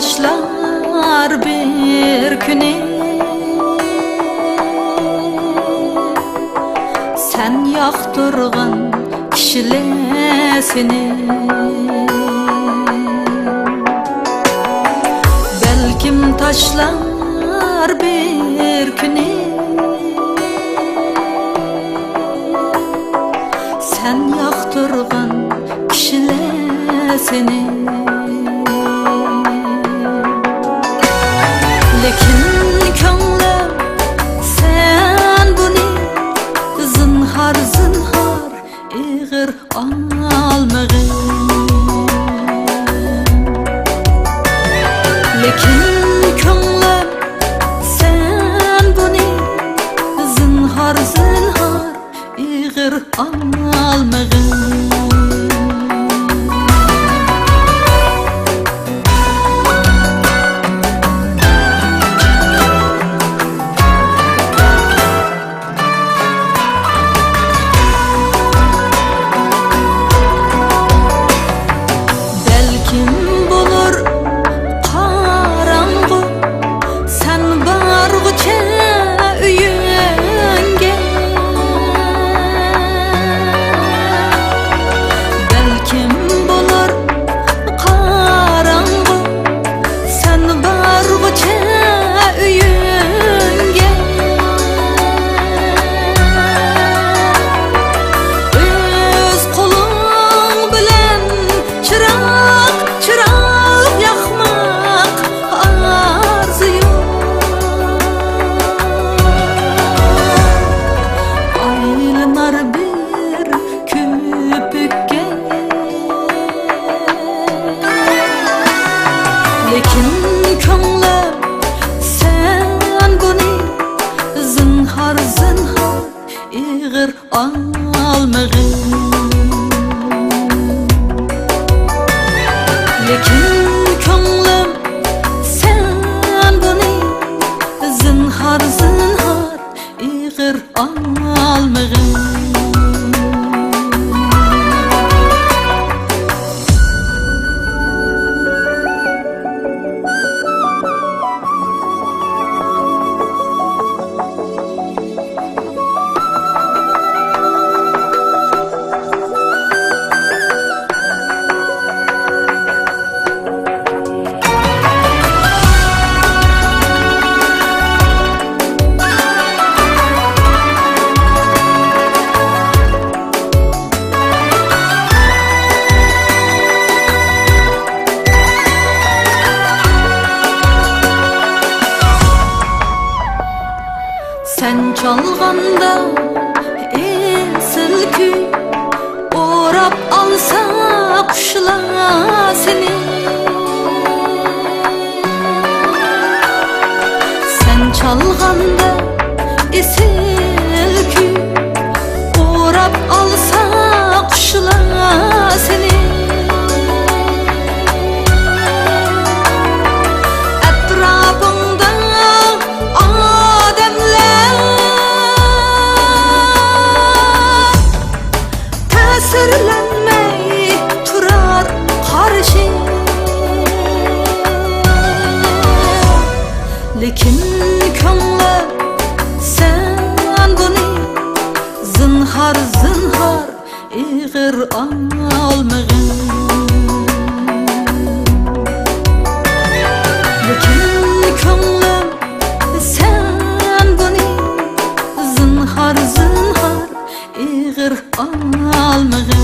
taşlar bir günü sen yaktırgan kişilesini. Belkim taşlar bir günü sen yaktırgan kişilesini. Lekin könglim sen bunu zinhar zinhar ig'ir almag'in. Lekin könglim sen bunu zinhar zinhar ig'ir almag'in. Lekin könglim sen bunu zinhar zinhar ig'ir almag'in. Lekin könglim sen bunu zinhar zinhar ig'ir almag'in. Sen çalganda esil kuy orap alsa kuşlar seni. Sen çalganda esil kuy orap alsa kuşlar seni. Etrafında sırlanmay turar karşı. Lekin könglim sen bunu zinhar zinhar ig'ir almag'in. Lekin könglim sen bunu zinhar zinhar ig'ir almag'in.